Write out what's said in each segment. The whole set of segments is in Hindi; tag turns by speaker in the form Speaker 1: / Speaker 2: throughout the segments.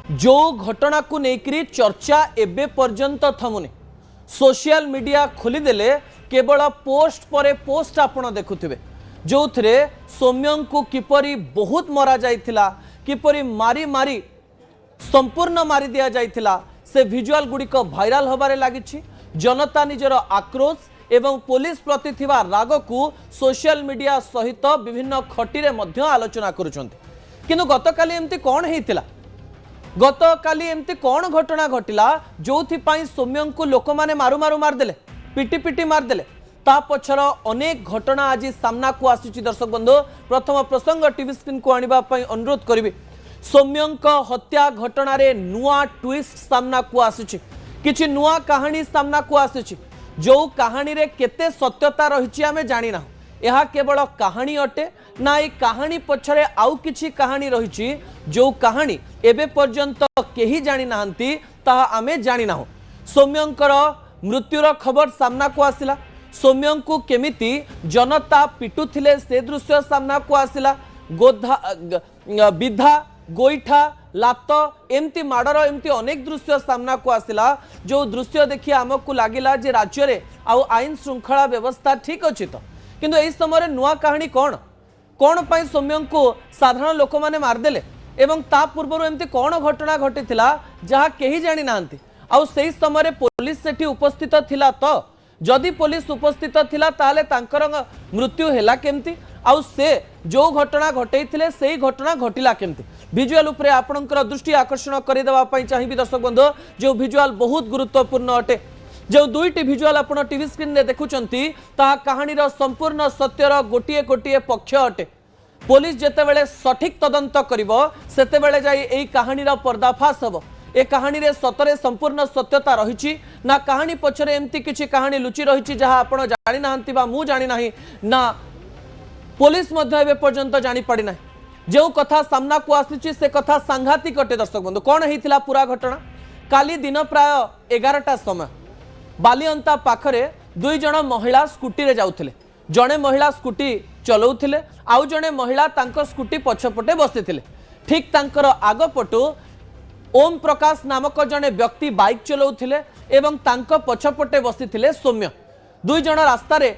Speaker 1: जो घटना को लेकर चर्चा एबे पर्यंत थमुनी सोशल मीडिया खोलीदेले केवल पोस्ट पर पोस्ट आपण देखुथिबे जो थे सौम्य को किपरि बहुत मरा जाइथिला किपरि मारी मारी संपूर्ण मारी दिया जाइथिला से विजुअल गुड़िक भाइराल होबारे लागिछि। जनता निजर आक्रोश एवं पुलिस प्रति थिबा राग को सोशल मीडिया सहित विभिन्न खटिरे मध्य आलोचना करुछन्ति। किंतु गतकाली एमती कौन हेतिला गतकाली एमती कौन घटना घटिला जो सौम्य को लोक माने मारू मारू मारदेले पिटी पिटी मारदेले ता पछर अनेक घटना आज सामना को आसुची। दर्शक बंधु प्रथम प्रसंग टीवी स्क्रीन को आनिबा पई अनुरोध करिबे। सौम्य हत्या घटना रे नुआ ट्विस्ट सामना को आसुची किछि नुआ कहानी सामना को आसुची जो कहानी रे केते सत्यता रहिछि आमे जानि ना। यह केवल कहानी अटे ना ये कहानी पछरे आउ किछि कहानी रहिछि जो कहानी एबे पर्यंत केही जानि नाहंती ताहा आमे जानि ना। सौम्यंकर मृत्युर खबर सामना को आसिला। सौम्य को केमिति जनता पिटुथिले से दृश्य सामना को आसिला। विधा गोईठा लात एमती माडर एमती अनेक दृश्य सामना को आसिला जो दृश्य देखि आमको लागिला जे राज्य रे आउ आईन श्रृंखला व्यवस्था ठीक अछि तो किंतु एई समय नुआ कहानी कौन कौन पाई सौम्य को साधारण लोक माने मारदेले एवं ता पूर्व एमती कौन घटना घटिथिला जहा केही जानि नांती। आउ सेही समय पुलिस सेठी उपस्थित थिला तो जदि पुलिस उपस्थित थिला ताले तांकर मृत्यु हैला केमती आउ से जो घटना घटैथिले सेही घटना घटिला केमती। विजुअल उपरे आपणकर दृष्टि आकर्षण करि देबा पई चाहिबी दर्शक बंधु जो विजुअल बहुत गुरुत्वपूर्ण अटे। जो दुईटी विजुअल आपण टीवी स्क्रीन रे देखुचंती ता कहानीर संपूर्ण सत्यर गोटिए गोटिए पक्ष अटे। पुलिस जेतेबेले सठिक तदंत करिवो सेतेबेले जाई एई कहानीर पर्दाफाश हबो। ए कहानी रे सतरे संपूर्ण सत्यता रहिछि ना कहानी पछरे एमती किछि कहानी लुचि रहिछि जहा आपण जानि नाहंती बा मु जानि नाही ना पुलिस मध्य एबे पर्यंत जानि पड़ि नाही। जो कथा सामना को आसिछि से कथा सांघातिक अटे। दर्शक बंधु कौन हेतिला पूरा घटना काली दिन प्राय 11टा समय बालिअंता पाखरे दुई जण महिला स्कूटी रे जाउथिले। जणे महिला स्कूटी चलाउथिले आउ जणे महिला तांको स्कूटी पछपटे बसिथिले। ठीक तांकर आग पटु ओम प्रकाश नामक जने व्यक्ति बाइक चलाउथिले एवं तांको पछपटे बसिथिले सौम्य। दुई जण रास्ता रे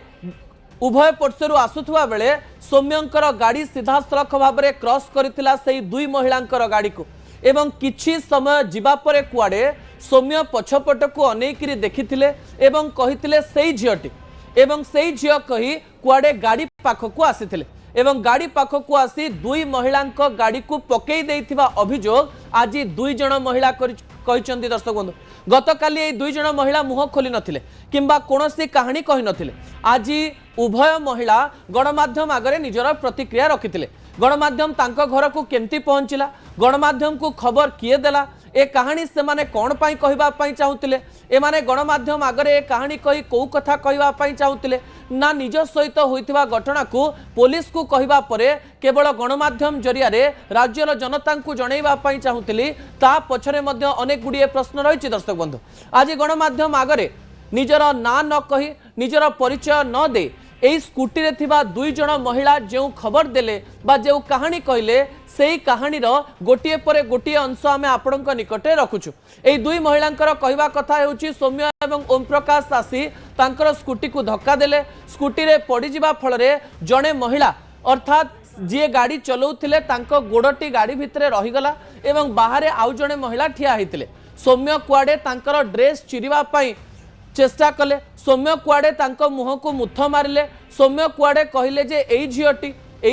Speaker 1: उभय पक्षरु आसुथुवा बेले सौम्यंकर गाड़ी सीधा सड़क भाव में क्रॉस करथिला सेही दुई महिलांकर गाड़ी को एवं किछि समय जिबा परे कुआडे सौम्य पछपट को अनेकरी देखिथिले एवं कहिथिले सेही झियटी एवं सेही झिय कही कुआडे गाड़ी पाखकु आसिथिले एवं गाड़ी पाखकु आसी दुई महिलांक गाड़ी को पकई देइथिबा अभियोग आज दुई जण महिला कहिचंती। दर्शक बंधु गतकाली ए दुई जण महिला मुह खोली नथिले किंबा कोनोसी कहानी कहि नथिले। आज उभय महिला गणमाध्यम आगरे निजर प्रतिक्रिया रखिथिले। गणमाध्यम तांको घर को केमती पहुंचला गणमाध्यम को खबर किए देला ए कहानी से माने कौन पाई कहबा पाई चाहुतिले ए माने गणमाध्यम आगरे ए कहानी कही को कथा कहबा पाई चाहुतिले ना निज सहित होइथिबा घटना को पुलिस को कहबा परे केवल गणमाध्यम जरिया रे राज्यर जनता को जणैबा पाई चाहुतिली ता पछरे मध्य अनेक गुडिए प्रश्न रहिछि। दर्शक बंधु आज गणमाध्यम आगरे निजर ना न कही निजर परिचय न दे एई स्कूटी रे थिबा दुई जण महिला जो खबर देले बा जो कहानी कहले सेही कहानी गोटिए परे गोटिए अंश आमे आपणक निकटे रखुछु। एई दुई महिलांकर कहबा कथा हेउची सौम्य एवं ओम प्रकाश आसी तांकर स्कूटी को धक्का देले स्कूटी रे पड़ी जिबा फल रे जणे महिला अर्थात जी गाड़ी चलाउथिले तांको गोड़टी गाड़ी भितरे रहीगला एवं बाहर आउ जणे महिला ठिया हेतिले। सौम्य कुआडे तांकर ड्रेस चिरिबा पई चेष्टा कले सौम्य कुआडे तांको मुह को मुथ मारिले सौम्य कुआडे कहले जे एई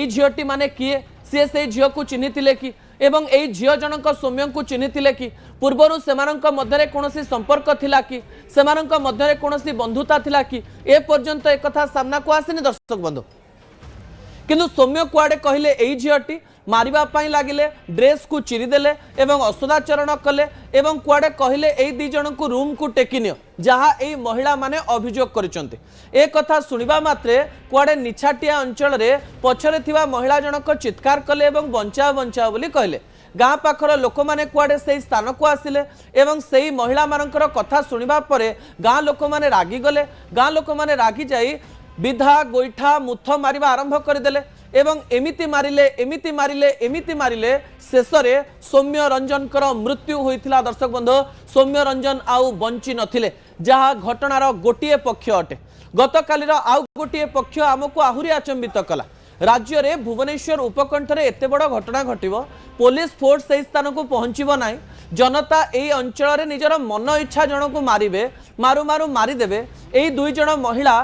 Speaker 1: झियटी माने किए सी से झियो को चिन्हिथिले कि एवं एई झियो जनक सौम्य को चिन्हिथिले कि पूर्वरु सेमानंक मध्यरे कोनोसी संपर्क थिला कि सेमानंक मध्यरे कोनोसी बंधुता थिला कि ए पर्यंत एक कथा सामना को आसिनी। दर्शक बंधु किंतु सौम्य कुआडे कहले एई झियटी मारिबा पाई लागिले ड्रेस को चिरीदेले एवं असदाचरण कले एवं कुआडे कहले एई दी जन को रूम को टेकिनियो जहा एई महिला माने अभियोग करिसंते। ए कथा सुनिबा मात्रे कुआडे निछाटिया अंचल रे पछरे थिबा महिला जनक चित्कार कले एवं बंचाओ बंचाओ बोली कहले। गाँ पाखर लोक माने कुआडे सेही स्थान को आसिले एवं सेही महिला मानकर कथा सुनिबा परे गाँ लोक माने रागी गले। गाँ लोक माने रागी जाई विधा गोईठा मुथ मारिबा आरंभ करदेले एवं एमिति मारिले शेष में सौम्य रंजन मृत्यु होइथिला। दर्शक बंधु सौम्य रंजन आउ बंची नथिले जहाँ घटनार गोटे पक्ष अटे। गतकालीर आउ गोटे पक्ष आमको आहुरी अचंबित कला। राज्य में भुवनेश्वर उपकंठरे एते बड़ घटना घटिबो पुलिस फोर्स से स्थान को पहुंचबो नाही। जनता एई अंचल रे निजर मन इच्छा जन को मारिबे मारु मारु मारिदेबे। एई दुई जन महिला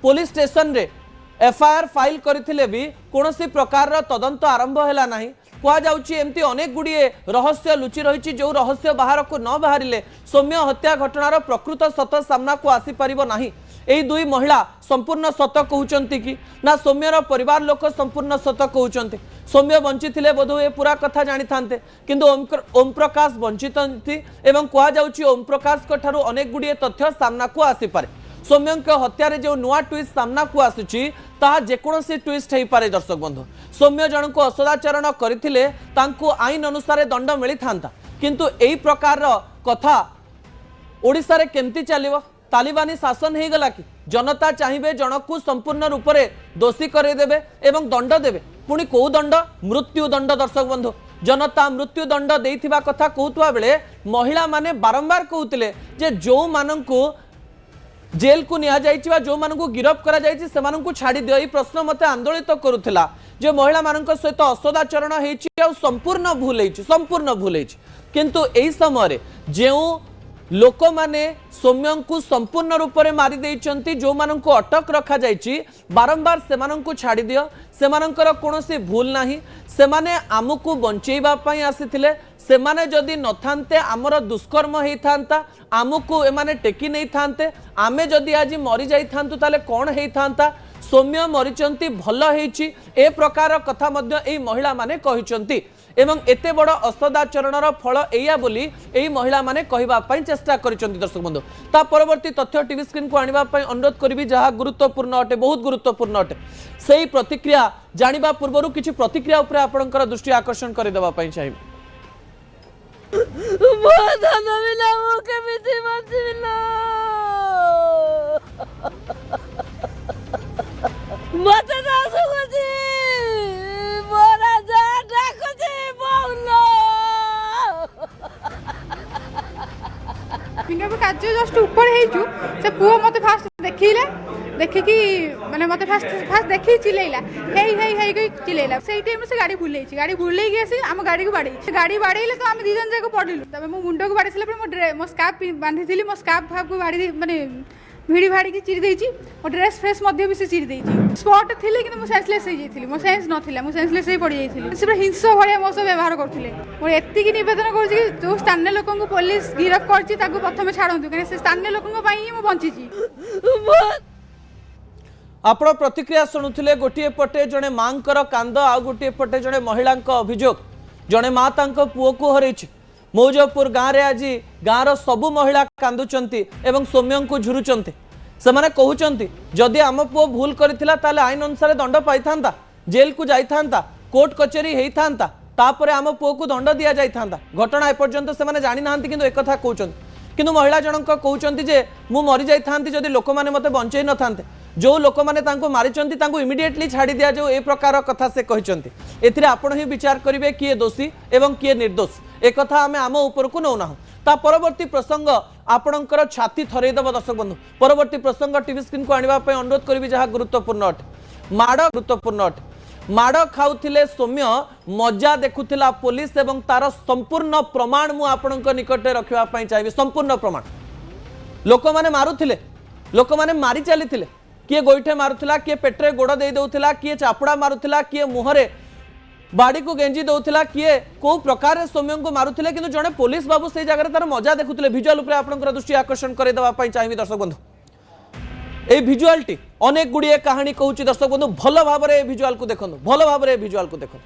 Speaker 1: पुलिस स्टेशन रे एफआईआर फाइल करथिले भी कोनोसी प्रकार तदंत आरंभ हैला नाही। कुआ जाउची एमती अनेक गुड़िए रहस्य लुचि रही जो रहस्य बाहर को न बाहरिले सौम्य हत्या घटनार प्रकृत सत सामना को आसी परिबो नाही। एई दुई महिला संपूर्ण सत कहउचंती कि ना सौम्यर परिवार लोक संपूर्ण सत कहउचंती। सौम्य बंचिथिले बोधहुए पूरा कथा जानी थांते किंतु ओम प्रकाश बंचितंती एवं कुआ जाउची ओम प्रकाश को ठारू अनेक गुड़िए तथ्य सामना को आसी पारे। सौम्यंक हत्यारे जो नुआ ट्विस्ट सामना को आसुची ताहा जेकोसी ट्विस्ट हो पारे। दर्शक बंधु सौम्य जन को असदाचरण करथिले तांकु आईन अनुसार दंड मिली थांता किंतु एई प्रकार कथा ओडिसा रे केमती चलिबो। तालिबानी शासन हो गला कि जनता चाहिए जनकू संपूर्ण रूप से दोषी करदेवे एवं दंड देवे पुणी कौ दंड मृत्यु दंड। दर्शक बंधु जनता मृत्यु दंड देइथिबा कथा कहउतबा बेले महिला माने बारंबार कहउतिले जे जो माननकू जेल को निया जाइछि बा जो माननकू गिरफ करा जाइछि सेमाननकू छाड़ी दियो। ई प्रश्न मते आंदोलित करुथिला जे महिला माननक सहित असदाचरण हेछि आ संपूर्ण भूल हेछि किंतु एई समय जेउ लोक माने सौम्य को संपूर्ण रूप से मारी देइचंती जो माननकू अटक रखा जाइछि बारंबार सेमाननकू छाड़ी दियो। सेमानंकर कोनोसी भूल नाही। सेमाने आमको बंचेइबा पई आसीथिले। सेमाने जदि नथान्ते आमर दुष्कर्म हेई थांता आमको एमाने टेकी नहीं थांते आमे जदि आज मरी जाई थांतु ताले कोन हेई थांता। सौम्य मरिचंती भल हेछि ए प्रकार कथा मध्य एई महिला माने कहिचंती एवं एते बड़ असदाचरणर फल एया बोली एई महिला माने कहिबा पई चेष्टा करिचंती। दर्शक बंधु ता परवर्ती तथ्य टीवी स्क्रीन को आनिबा पई अनुरोध करबी जहा गुरुत्वपूर्ण अटे बहुत गुरुत्वपूर्ण अटे। सेही प्रतिक्रिया जानिबा पूर्वरु किछि प्रतिक्रिया उपरे आपनकर दृष्टि आकर्षण करि देबा पई चाहिबी।
Speaker 2: कार्य जस्ट ऊपर से पुओ मत फास्ट देखिले देखिकी माने मत फास्ट देखी चिल्लेला हेई हेई हेई चिल्लेला सेई टाइम से गाड़ी भूलेई गेसी हम गाड़ी को बाड़ेले तो हम दी जन जाको पडिलु तबे मो मुंडो को बाड़ेसले पर मो स्कार्फ बांधी थिली मो स्कार्फ को बाड़ी माने भिड़ी भाड़ी की चिरी देइची मो ड्रेस फ्रेस मध्य भी से चिरी देइची स्पॉट थिले कि मो सेंसलेस हो जाइथिली मो सेंस नथिला मो सेंसलेस ही पड़ी जाइथिली से हिंस भलिया मो सब व्यवहार करथिले मो एत्ती की निवेदन करछि कि जो स्थानीय लोकन को पुलिस गिरफ्त करछि ताको प्रथमे छाडंतु कि से स्थानीय लोकन को पई ही मो बंचिछि।
Speaker 1: आपण प्रतिक्रिया शुणुले गोटे पटे जड़े मांकर कांद आ गोटे पटे जड़े महिला अभियोग जड़े माँ तांको पुओ को हरैछि। मौजपुर गाँव में आज गाँवर सबु महिला कांदुचंती एवं सौम्य को झुरुचंती सेमाने कहउचंती जदि आम पुओ भूल करथिला ताले आईन अनुसार दंड पाई थांता जेल को जाई थांता कोर्ट कचेरी हेई थांता तापरे आम पुओ को दंड दिया जाई थांता। घटना एपर्यंत सेमाने जानि नांती किंतु एक कथा कहउचंती किंतु महिला जनक कहउचंती जे मु मरि जाई थांती जदि लोक माने मते बंचै न थांते जो लोक मैंने मारिचंती तांको इमिडिएटली छाड़ी दिया जाओ ए प्रकार कथा से कहते एथिरे आपण ही विचार करेंगे किए दोषी एवं किए निर्दोष एक कथा आम आम ऊपर को नौना ता परवर्ती प्रसंग आपणकर छाती थरईदेव। दर्शक बंधु परवर्ती प्रसंग टीवी स्क्रीन को आने अनुरोध करी जहाँ गुरुत्वपूर्ण अटे गुरुत्वपूर्ण अटे माड़ खाऊले सौम्य मजा देखुला पुलिस एवं तार संपूर्ण प्रमाण मु आपण निकटे रखापी चाहिए। संपूर्ण प्रमाण लोक मैंने मारुले लोक मैंने मारी चली किए गोईठे मारुला किए पेट्रे गोड़ दे दौला किए चापुड़ा मारुला किए मुहरे बाड़ी को गेंजी दौला किए को प्रकार सौम्य को मारुले किंतु जड़े पुलिस बाबू से जगह तार मजा देखुले भिजुआल उपर आपनकर दृष्टि आकर्षण करदेवाई चाहिए। दर्शक बंधु ए भिजुआलटी अनेक गुड़िए कहानी कहूँ। दर्शक बंधु भल भाव भिजुआल को देखो भल भाव भिजुआल को देखो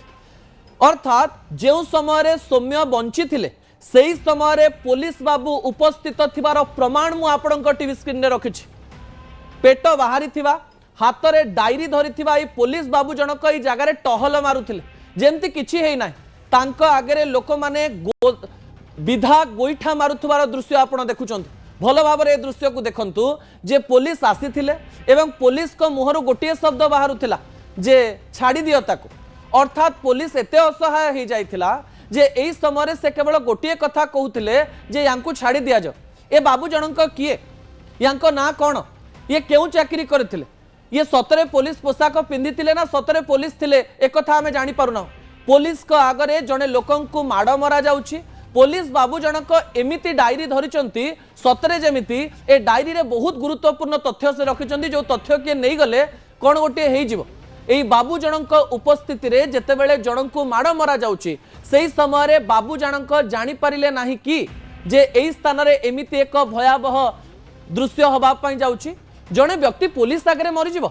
Speaker 1: अर्थात जो समय सौम्य बंची थे से समय पुलिस बाबू उपस्थित थिबार प्रमाण मु आपणकर टीवी स्क्रीन रे रखिछि। पेट बाहरी थिबा हाथ में डायरी धरी पुलिस बाबू जनक ई जगार टहल मारुथिले जेमती किछि हेई नाही तांको आगे लोक माने विधा गोईठा मारुथबार दृश्य आपण देखुचंती। भल भाव ए दृश्य को देखंतु जे पुलिस आसीथिले एवं पुलिस को मुहरु गोटे शब्द बाहरुथिला जे छाड़ी दियो ताको अर्थात पुलिस एते असहाय हो जाइथिला जे एई समय से केवल गोटे कथा कहूतिले जे यांकु छाड़ी दिया जाओ ए बाबू जनक किए यांको ना कौन ये क्यों चाकरी करथिले ये सतरे पुलिस पोशाक पिंधिथिले ना सतरे पुलिस थिले एक कथा हमें जानि पारुना पुलिस को आगरे जने लोकंकु माड़ मरा जाउछि पुलिस बाबू जनक एमिति डायरी धरिचंती सतरे जेमिति ए डायरी रे बहुत गुरुत्वपूर्ण तथ्य से रखिचंती जो तथ्य के नहीं गले कौन गोटे हेइ जिवो एई बाबू जनक उपस्थिति रे जेतेबेले जनकु माड़ मरा जाउछि सेही समय रे बाबू जनक जानि पारिले नाही कि जे एई स्थान रे एमिति एक भयावह दृश्य हवा पई जाउछि जने व्यक्ति पुलिस आगे मरी जीव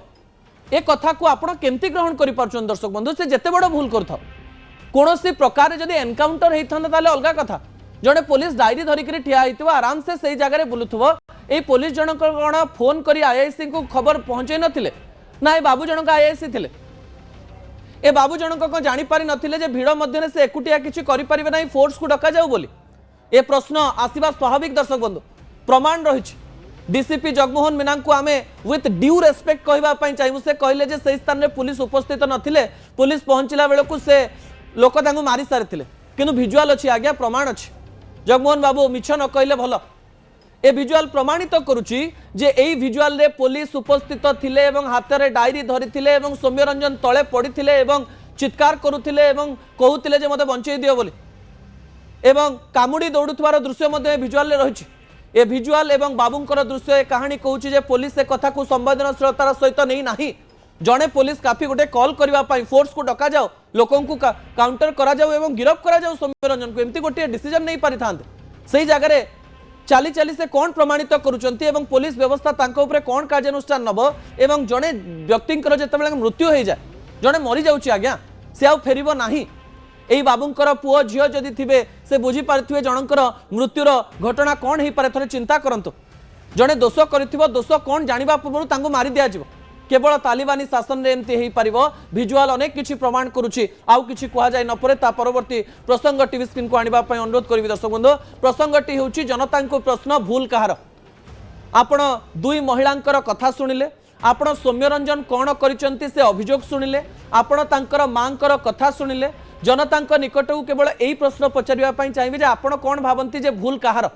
Speaker 1: ए कथा को आपण केमती ग्रहण करि पारछन दर्शक बंधु से जेते बड़ भूल करथाव कोनोसी प्रकार जदि एनकाउंटर हेइथन ताले अलगा कथा जने पुलिस डायरी धरिकरी ठिया हेइतबो आराम से सेही जगह रे बुलुथबो ए पुलिस जनक कोन फोन करी आईआईसी को खबर पहुंचे नथिले ना ए बाबू जनक आईआईसी थिले ए बाबू जनक को जानि पारि नथिले जे भीड़ मध्य से एकुटिया किछि करि परिबे नै फोर्स को डका जाऊ बोली ए प्रश्न आसीबा स्वाभाविक दर्शक बंधु प्रमाण रहिछि डीसीपी जगमोहन मीना को आमे विथ ड्यू रेस्पेक्ट कहबा पई चाहिबु से कहले जे सही स्थान रे पुलिस उपस्थित नथिले पुलिस पहुंचला बेले को से लोक तांगु मारी सारिथिले किंतु विजुअल अछि आज्ञा प्रमाण अछि जगमोहन बाबू मिछ न कहले भलो ए विजुअल प्रमाणित करूची जे एई विजुअल रे पुलिस उपस्थित थिले एवं हाथ रे डायरी धरिथिले एवं सौम्य रंजन तळे पडिथिले एवं चित्कार करूथिले एवं कहूथिले जे मते बंचै दियो बोली एवं कामुडी दौड़ुथवार दृश्य मध्ये विजुअल रे रहिछि ए विजुअल एवं बाबूंकर दृश्य कहानी कहूछि जे पुलिस ए कथा को संवेदनशीलतार सहित नहीं नाही जड़े पुलिस काफी गोटे कॉल करने फोर्स को डका जाओ लोकों को काउंटर करा जाओ एवं गिरफ करा जाओ सौम्य रंजन को एमती गोटे डिसीजन नहीं पारि थांते सही जगह चाली चाली से कौन प्रमाणित करुचंती एवं पुलिस व्यवस्था तांको उपरे कौन कार्यानुष्ठान नब एवं जड़े व्यक्ति जेतेबेले मृत्यु हो जाए जड़े मरी जाउची आज्ञा से आउ फेरिबो नाही एई बाबूंकर पुओ झियो जदि थिबे से बुझी पारथिबे जनकर मृत्युर घटना कौन हो पारे थोड़े चिंता करंतु जड़े दोष करिथिबो दोष कौन जानिबा पूर्व तांको मारी दिया जिवो केवल तालिबानी शासन रे एमती हेई पारिबो विजुअल अनेक किछि प्रमाण करूछि आउ किछि कुहा जाय न परे ता परवर्ती प्रसंग टीवी स्क्रीन को आनिबा पय अनुरोध करबी दर्शक बंधु प्रसंगटी हेउछि जनता को प्रश्न भूल कहार आपण दुई महिलांकर कथा सुनिले आपण सौम्य रंजन कौन करिसंती से अभियोग सुनिले आपण तांकर मांकर कथा सुनिले जनता निकट को केवल यही प्रश्न पचारिबा पय चाहिबे जे आपण कौन भाबंती जे भूल कहार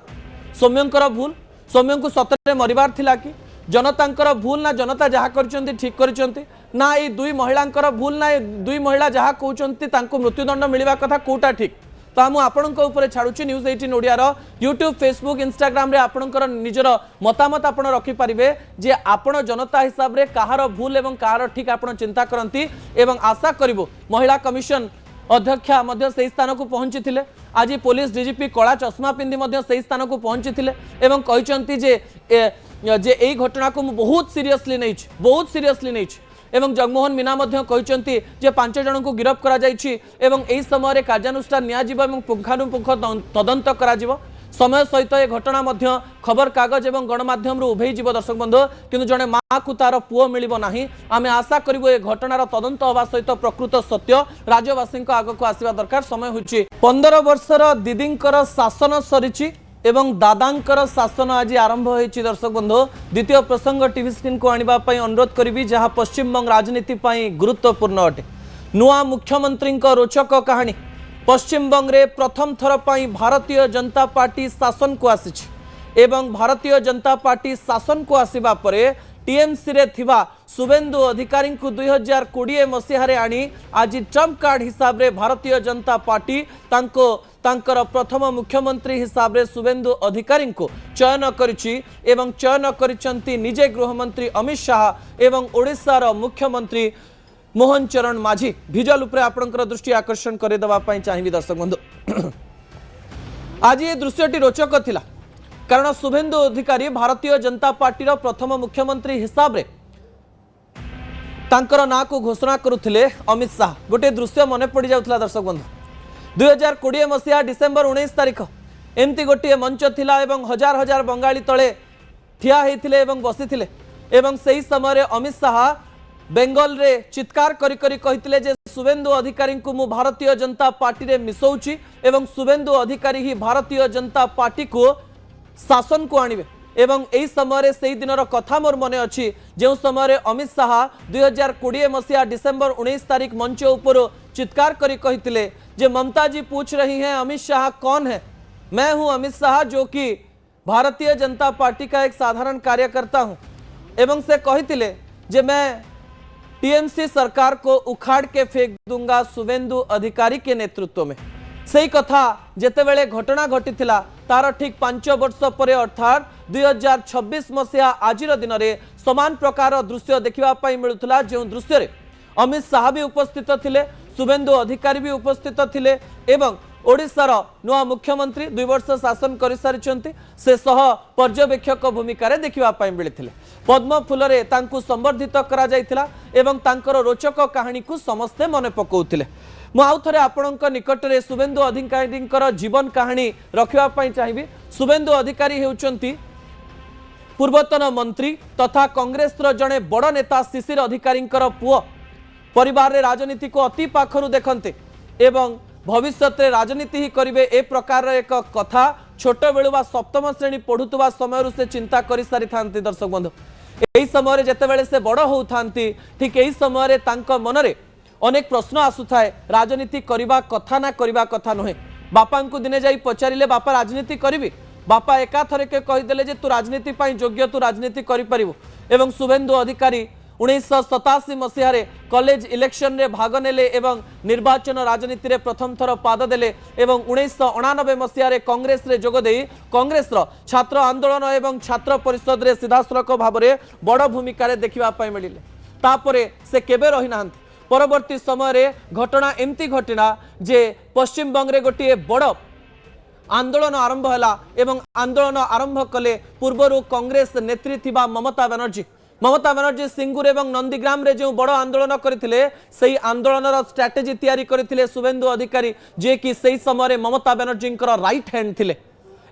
Speaker 1: सौम्यंकर भूल सौम्य को सतरे मरिबार थिला कि जनतांकर भूल ना जनता जहा करचंती ठीक करचंती ना ये दुई महिलांकर भूल ना दुई महिला जहा कहउचंती तांको मृत्युदंड मिलिबा कथा कोटा ठीक तो हम आपणक ऊपर छाड़ुची न्यूज 18 ओडियार यूट्यूब फेसबुक इंस्टाग्राम रे आपणकर निजर मतामत आपण रखि परिबे जे आपण जनता हिसाब रे कहार भूल एवं कहार ठीक आपण चिंता करंती एवं आशा करिवो महिला कमिशन अध्यक्षा मध्य से स्थान को पहुंची थिले आज पुलिस डीजीपी कला चश्मा पिंधि मध्य से स्थान को पहुंची थिले एवं कहिसंती जे एई घटना को बहुत सीरियसली नहीं एवं जगमोहन मीना मध्य कहिसंती जे 5 जन को गिरफ्त करा जायछि एवं एई समय रे कार्यानुष्ठान निया जिवो एवं पुंखानुपुंख तदंत करा जिवो समय सहित ए घटना मध्य खबर कागज एवं गणमाध्यम उभे जीव दर्शक बंधु किंतु जने माँ को तार पुओ मिलिबो नाही आमे आशा करिवो ए घटनार तदंत हवा सहित प्रकृत सत्य राज्यवासी आग को आसीबा दरकार समय होछि 15 वर्षर दीदींकर शासन सरिछि एवं दादांकर शासन आज आरंभ होइछि दर्शक बंधु द्वितीय प्रसंग टीवी स्क्रीन को आनिबा पई अनुरोध करिवि जहां पश्चिम बंग राजनीति पई गुरुत्वपूर्ण अटे नुआ मुख्यमंत्री रोचक कहानी पश्चिम बंग रे प्रथम थर पई भारतीय जनता पार्टी शासन को आसीछि एवं भारतीय जनता पार्टी शासन को आसीबा परे टीएमसी रे थिबा शुभेन्दु अधिकारी को 2020 मसीह रे आनी आज ट्रम्प कार्ड हिसाब रे भारतीय जनता पार्टी तांकर प्रथम मुख्यमंत्री हिसाब रे शुभेन्दु अधिकारी को चयन करिछि एवं चयन करिसंती निजे गृहमंत्री अमित शाह एवं ओडिशार मुख्यमंत्री मोहन चरण माझी भिजुअल उपरे आपनकर दृष्टि आकर्षण करे दवा पई चाहिबी दर्शक बंधु आज ये दृश्यटी रोचक थिला कारण शुभेन्दु अधिकारी भारतीय जनता पार्टी प्रथम मुख्यमंत्री हिसाब रे तांकर ना को घोषणा करुथिले अमित शाह गोटे दृश्य मन पड़ जाउथला दर्शक बंधु 2020 मसीहा डिसेंबर 19 तारिख एमती गोटे मंच थिला एवं हजार हजार बंगाली तले ठिया हेथिले एवं बसिथिले एवं सही समय रे अमित शाह बेंगल रे चित्कार करी करी कहिथिले जे शुभेन्दु अधिकारी को मु भारतीय जनता पार्टी रे मिसौची एवं शुभेन्दु अधिकारी ही भारतीय जनता पार्टी को शासन को आनिबे एवं एई समय से दिनर कथा मोर मन अच्छी जो समय अमित शाह 2020 मसीहा डिसेम्बर 19 तारीख मंच ऊपर चित्कार करी कही जे ममता जी पूछ रही हैं अमित शाह कौन है। मैं हूं अमित शाह जो कि भारतीय जनता पार्टी का एक साधारण कार्यकर्ता हूं। एवं से कही जे मैं टीएमसी सरकार को उखाड़ के फेंक दूंगा शुभेंदु अधिकारी के नेतृत्व में। सही कथा जेतेबेले घटना घटी तार ठीक 5 वर्ष पर अर्थात 2026 मसीहा आज दिन में समान प्रकार दृश्य देखा मिलूला जो दृश्य रे अमित शाह भी उपस्थित थिले, शुभेंदु अधिकारी भी उपस्थित थिले एवं ओडिशार नुआ मुख्यमंत्री 2 वर्ष शासन कर सारी से सह पर्यवेक्षक भूमिका देखा मिलते पद्म फूल संबर्धित करा एवं तांकर रोचक कहानी को समस्ते मन पकाउथिले। मु आउ थरे आपणक निकट में शुभेंदु अधिकारी जीवन कहानी रखा चाहिए। शुभेंदु अधिकारी होउचंती पूर्वतन मंत्री तथा कांग्रेस जड़े बड़ नेता शिशिर अधिकारी पुओ। परिवार रे राजनीति को अति पाखरु देखते एवं भविष्य में राजनीति ही करेंगे ए प्रकार एक कथा छोट बेलू बा सप्तम श्रेणी पढ़ुवा समय से चिंता कर सारी था। दर्शक बंधु यही समय जितेबाला से बड़ होता ठीक यही समय मन में अनेक प्रश्न आसुए राजनीति करवा कथा ना करवा कथा नुहे। बापा को दिने जाई पचारे बापा राजनीति करी बापा एका थरके कहीदेले जे तू राजनीति योग्य तू राजनीति करिपरिबु। एवं शुभेंदु अधिकारी 1987 मसीह कॉलेज इलेक्शन रे भाग नेले एवं निर्वाचन राजनीति रे प्रथम थर पाद देले एवं 1989 मसीह कांग्रेस रे जोगदे कांग्रेस छात्र आंदोलन एवं छात्र परिषद रे सीधासलख भाव में बड़ भूमिका देखा मिले। तापरे से केबे रही ना परवर्ती समय घटना एमती घटना जे पश्चिम बंग रे गोटे बड़ आंदोलन आरंभ है एवं आंदोलन आरंभ कले पूर्वर कांग्रेस नेत्री थिबा ममता बनर्जी सिंगुर एवं नंदीग्राम रे जो बड़ आंदोलन करथिले सही आंदोलन स्ट्राटेजी तैयारी करथिले शुभेंदु अधिकारी जे कि सही समय ममता बनर्जी राइट हैंड थिले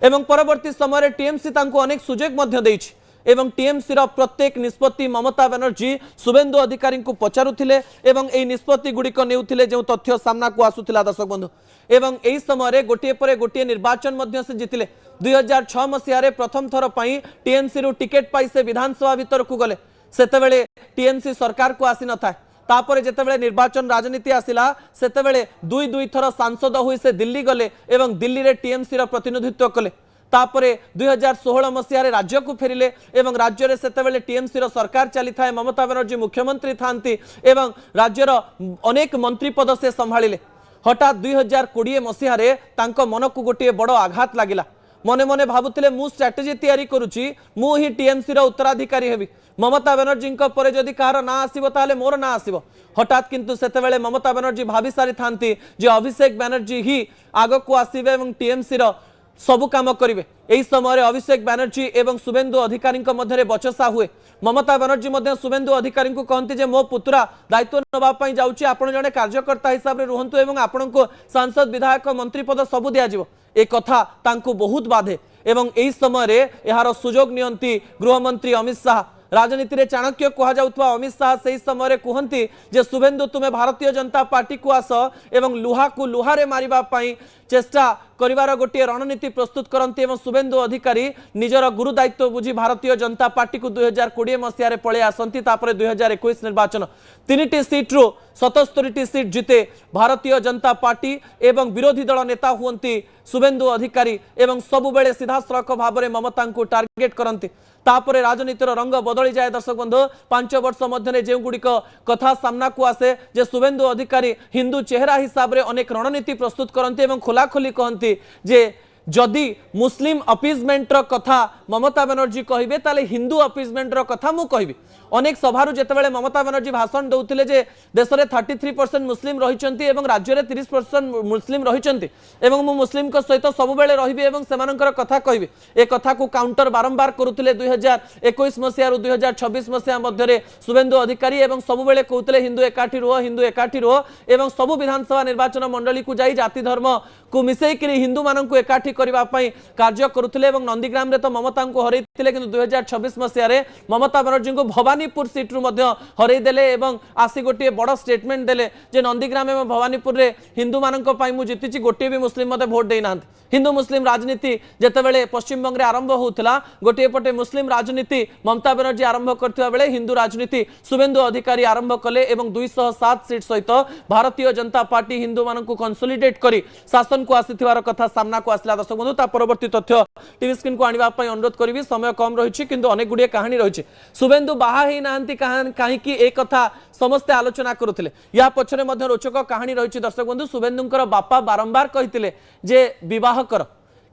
Speaker 1: एवं परवर्ती समय टीएमसी तांको अनेक सुजोग मध्य देइछि एवं टीएमसी प्रत्येक निष्पत्ति ममता बनर्जी शुभेंदु अधिकारी को पचारुथिले एवं एई निष्पत्ति गुड़िक नेउथिले जो तथ्य सामना को आसुथिला। दर्शक बंधु एवं एई समय गोटे पर गोटे निर्वाचन मध्य से जितिले 2006 मसीह प्रथम थर पई टीएमसी रु टिकेट पाई से विधानसभा भीतर को गले सेतेबेले टीएमसी सरकार को आसी नथा। तापर जेतेबेले निर्वाचन राजनीति आसिला सेतेबेले दुई थर सांसद होई से दिल्ली गले एवं दिल्ली रे टीएमसी प्रतिनिधित्व कले। तापरे 2016 मसीह राज्य को फेरिले एवं राज्य रे सेतेबेले टीएमसी सरकार चली थाए ममता बनर्जी मुख्यमंत्री थांती एवं राज्यर अनेक मंत्री पद से संभाଳିले। हठात 2020 मसीह तांको मन को गोटे बड़ आघात लगिला। मने मने भाबुतिले मु स्ट्राटेजी तैयारी करूची मु ही टीएमसी उत्तराधिकारी हेबी ममता बनर्जी पर जदि कहार ना आसीबो ताले मोर ना आसीबो। हठात किंतु सेतेबेले ममता बनर्जी भाभी सारी थांती जे अभिषेक बनर्जी ही आग को आसीबे एवं टीएमसी सबु काम करेंगे। यही समय अभिषेक बनर्जी एवं शुभेंदु अधिकारी मध्य बचसा हुए। ममता बनर्जी शुभेंदु अधिकारी को कहती जे मो पुत्रा दायित्व नापी जाऊँगी आपण जड़े कार्यकर्ता हिसाब से रुहतु एवं आपण को सांसद विधायक मंत्री पद सबू दिज्व ए कथा तांको बहुत बाधे एवं यही समय यार सुजोग नियंती गृहमंत्री अमित शाह। राजनीति रे चाणक्य कह जाउथवा अमित शाह से समय कहती जे शुभेंदु तुम्हें भारतीय जनता पार्टी को आस एवं लुहा को लुहारे मारिबा पई चेष्टा करिवार गोटे रणनीति प्रस्तुत करती एवं शुभेंदु अधिकारी निजर गुरु दायित्व बुझी भारतीय जनता पार्टी को 2020 मसीह पलि आसती। 2021 निर्वाचन 3टी सीट्रु 77टी सीट जीते भारतीय जनता पार्टी एवं विरोधी दल नेता हुंती शुभेंदु अधिकारी एवं सबुबेले सीधासलख भाव में ममता को टार्गेट करती। तापरे राजनीतिर रंग बदली जाए। दर्शक बंधु 5 वर्ष मध्य जो गुड़िक कथा सामना को आसे जे शुभेंदु अधिकारी हिंदू चेहरा हिसाब से अनेक रणनीति प्रस्तुत करती एवं खोलाखोली कहती जे जदि मुस्लिम अपीजमेंट कथा ममता बनर्जी कहे ताले हिंदू अपीजमेंट कथा मु कहि। अनेक सभारू जेतेबेले ममता बनर्जी भाषण दौथिले जे देश में 33% मुस्लिम रहिचंती एवं राज्य में 30% मुस्लिम रहिचंती एवं मु मुस्लिम को सहित सबुबेले रहिबे एवं सेमानकर कथा कहिबे ए कथा को काउंटर बारंबार करुथिले 2021 मसीह 2026 मसीह मध्य शुभेंदु अधिकारी एवं सबुबेले कहते हिंदू एकाठी रुह एवं सबु विधानसभा निर्वाचन मंडली को जाई जाति धर्म को मिसेकरी हिंदू मानक एकाठी करने कार्य करुथिले एवं नंदीग्राम रे तो ममता को हरैथिले किंतु 2026 मसीह ममता बनर्जी को भवानी भवानीपुर सीट्रु हरई देले एवं आसी गोटे बड़ स्टेटमेंट देले जे नंदीग्राम एवं भवानीपुर रे हिंदू मानक पई मु जितिची गोटे भी मुस्लिम मते भोट देना हिंदू मुस्लिम राजनीति जितेबाला पश्चिम बंग आरंभ होता गोटे पटे मुस्लिम राजनीति ममता बनर्जी आरंभ करथिबा बेले हिंदू राजनीति शुभेंदु अधिकारी आरंभ कले एवं 207 सीट सहित भारतीय जनता पार्टी हिंदू मानक कंसोलिडेट करी शासन को आसीथिबार कथा सामना को आसला। दर्शक बंधु ता परवर्ती तथ्य टीवी स्क्रीन को आनिबा पई अनुरोध करिवि समय कम रहिछि किंतु अनेक गुडिये कहानी रहिछि। शुभेंदु बाहा हेई नाहंती काहे कि ए कथा समस्ते आलोचना करुथिले या पछरे मध्ये रोचक कहानी रहिछि। दर्शक बंधु शुभेंदुंकर बापा बारंबार कहिथिले जे विवाह कर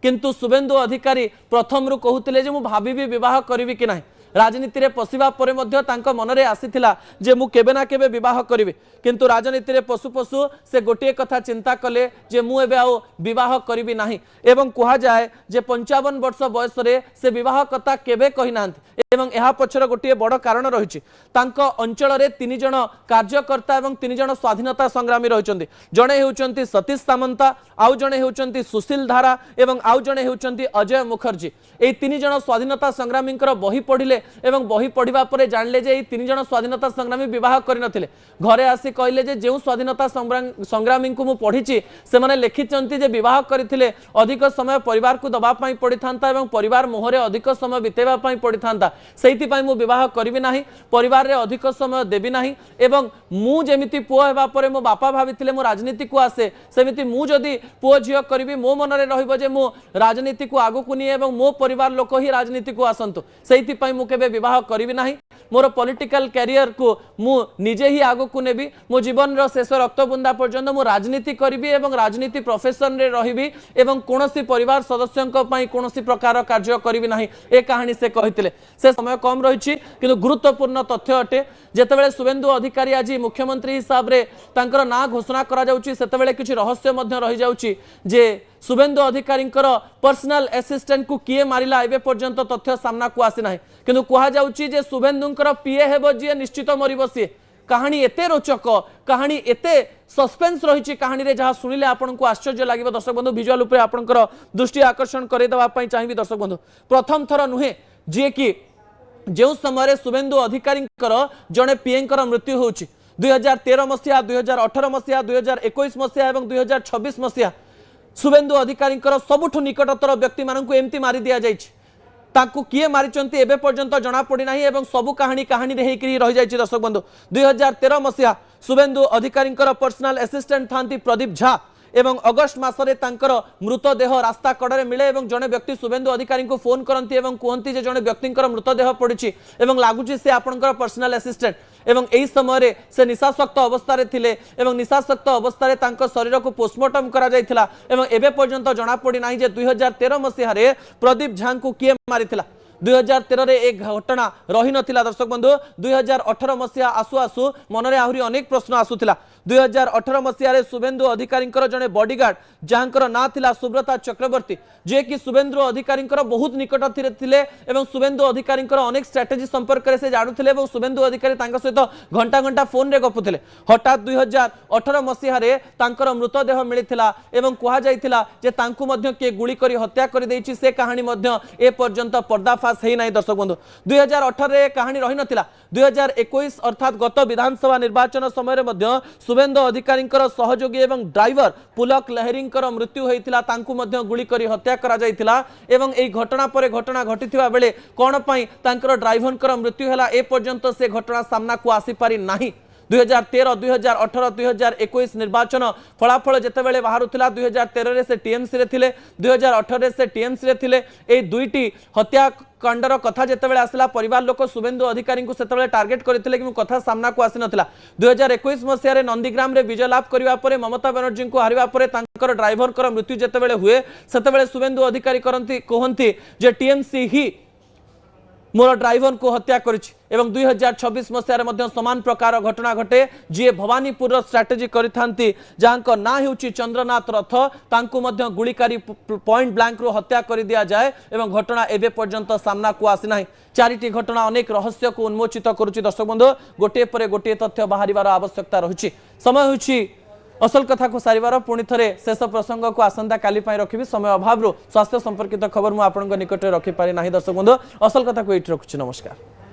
Speaker 1: किंतु शुभेंदु अधिकारी प्रथम रु कहूतिले जे मु भाबिबी विवाह करिवि कि नाही राजनीति रे पसिबा परे मध्ये तांको मनरे आसीथिला जे मु केबे ना केबे विवाह करिवि किंतु राजनीति रे पशु पशु से गोटे कथा चिंता कले जे मु एबे आउ विवाह करिवि नाही एवं कहा जाए जे 55 वर्ष बयस रे से विवाह कथा केबे कहि नांती एवं यह पछर गोटे बड़ कारण रही अंचल रे 3 जण कार्यकर्ता एवं 3 जण स्वाधीनता संग्रामी रही जड़े होउचंती सतीश सामंता आउ जड़े होउचंती सुशील धारा एवं आउ जड़े होउचंती अजय मुखर्जी। ए 3 जण स्वाधीनता संग्रामी बही पढ़िले एवं बही पढ़िबा परे जानले जे 3 जण स्वाधीनता संग्रामी विवाह करनथिले घरे आसी कहले जे जेउ स्वाधीनता संग्रामी को मु पढ़िछि से माने लिखिचंती जे विवाह करथिले अधिक समय परिवार को दबा पई पड़िथांता एवं परिवार मोहरे अधिक समय बितेबा पई पड़िथांता सेति पई मु विवाह करिवि नाही परिवार रे अधिक समय देबि नाही एवं मु जेमिति पुओ हेबा परे मो बापा भाबिथिले मो राजनीति को आसे सेमिति मु जदि पुओ झियो करिवि मो मन रे रहिबो जे मु राजनीति को आगु कुनी एवं मो परिवार लोक ही राजनीति को आसंतु सेति पई मु केबे विवाह करिवि नाही मोर पॉलिटिकल कैरियर को मु निजे ही आगु को नेबी मो जीवन रो शेष रक्त बुंदा पर्यंत मु राजनीति करिवि एवं राजनीति प्रोफेशन रे रहिबि एवं कोनोसी परिवार सदस्यंक पई कोनोसी प्रकार कार्य करिवि नाही ए कहानी से कहिथिले से समय कम रही किंतु गुरुत्वपूर्ण तथ्य अटे जेतेबेले शुभेंदु अधिकारी आज मुख्यमंत्री हिसाब रे तांकर ना घोषणा करा जाउची सेतेबेले किछि रहस्य मध्य रहि जाउची जे शुभेंदु अधिकारी पर्सनल असिस्टेंट को किए मारिला एबे पर्यंत तथ्य सामना को आसी नाही किंतु कहा जाउची जे शुभेंदुंकर पीए हेबो जे निश्चित मरिबो सी कहानी एते रोचक कहानी एते सस्पेंस रही कहानी रे जहाँ शुणिले आपन को आश्चर्य लगे। दर्शक बंधु विजुअल उपर आपनकर दृष्टि आकर्षण करे देबा पई चाहिबी। दर्शक बंधु प्रथम थर नुहे जे कि जो समय शुभेंदु अधिकारी जड़े पीएंकर मृत्यु होउची 2013 मसीहा 2018 मसीहा 2021 मसीहा और 2026 मसीहा शुभेंदु अधिकारी सबुठु निकटतर व्यक्ति मानक एमती मारी दिया जाइछि ताकू किए मारिचंती एबे पर्यंत जना पड़ी नाही एवं सबु कहानी कहानी रही रही जाइछि। दर्शक बंधु 2013 मसीहा शुभेंदु अधिकारी पर्सनल असिस्टेंट थांती प्रदीप झा एवं अगस्ट मासरे तांकर मृतदेह रास्ता कड़े मिले एवं जड़े व्यक्ति शुभेंदु अधिकारी को फोन करती एवं कहती जे जड़े व्यक्ति मृतदेह पड़ी एवं लगुच से आपंकर पर्सनल असिस्टेंट एवं यही समय से निशाशक्त अवस्था थिले एवं निशाशक्त अवस्था तांकर शरीर को पोस्टमार्टम करा जायथिला एवं एबे पर्यंत जना पड़ी नाही जे 2013 मसीह प्रदीप झा को किए मारिथिला 2013 रे एक घटना रही नथिला। दर्शक बंधु 2018 मसीहा आसु आसु मनरे आहुरी अनेक प्रश्न आसुथिला 2018 मसीह शुभेंदु अधिकारी जड़े बॉडीगार्ड जहां ना थिला सुब्रता चक्रवर्ती जे कि शुभेंदु अधिकारी बहुत निकट थिले एवं शुभेंदु अधिकारी अनेक स्ट्राटेजी संपर्क से जानुथिले एवं शुभेंदु अधिकारी सहित घंटा घंटा फोन रे गपुथिले हठात 2018 मसीह तांकर मृतदेह मिलिथिला एवं कहा जायथिला जे तांकु मध्य के गुली करी हत्या करि दैछि से कहानी मध्य ए पर्यंत पर्दाफाश हेई नाही। दर्शक बंधु 2018 रे कहानी रही नथिला 2021 अर्थात गत विधानसभा निर्वाचन समय मध्य शुभेंदु अधिकारी सहयोगी एवं ड्राइवर पुलक लहरी मृत्यु होता तांकु मध्य गुली करी हत्या करा जायथिला एवं एई घटना परे घटना घटिथिबा बेले कोन पई तांकर ड्राइवर मृत्यु हैला ए पर्यंत से घटना सामना को आसी पारि नाही। 2013 2018 2021 निर्वाचन फलाफल जितेबाला बाहरुला 2013 से टीएमसी रे थिले 2018 से टीएमसी रे थिले ए दुईटी हत्याकांडर कथा जितेबाला आसला परिवार लोक शुभेंदु अधिकारी को सेतेबाला टार्गेट करथिले कि कथा सामना को आसी नथिला 2021 मसीह नंदीग्राम रे विजय लाभ करबा परे ममता बनर्जी को हारिबा परे तांकर ड्राइवर मृत्यु जितेबाला हुए सेतेबाला शुभेंदु अधिकारी कहती जे टीएमसी ही मोर ड्राइवर को हत्या करिछि एवं 2026 मसीह समान प्रकार घटना घटे जी भवानीपुर स्ट्राटेजी करिथांती जहां ना हेउछि चंद्रनाथ रथ तांकु मध्य गुलिकारी पॉइंट ब्लैंक रो हत्या कर दिया जाए एवं घटना एबे पर्यंत सामना को आसी नाही। चारिटी घटना अनेक रहस्य को उन्मोचित करुछि। दर्शक बंधु गोटे परे गोटे तथ्य बाहरिबार आवश्यकता रहुछि समय होछि असल कथा को सारिबार पुणी थे शेष प्रसंग को आसंता काली रखी समय अभाव स्वास्थ्य संपर्कित खबर मुझे निकट रखिपारि ना। दर्शक बंधु असल कथा को ये रखुच्छी नमस्कार।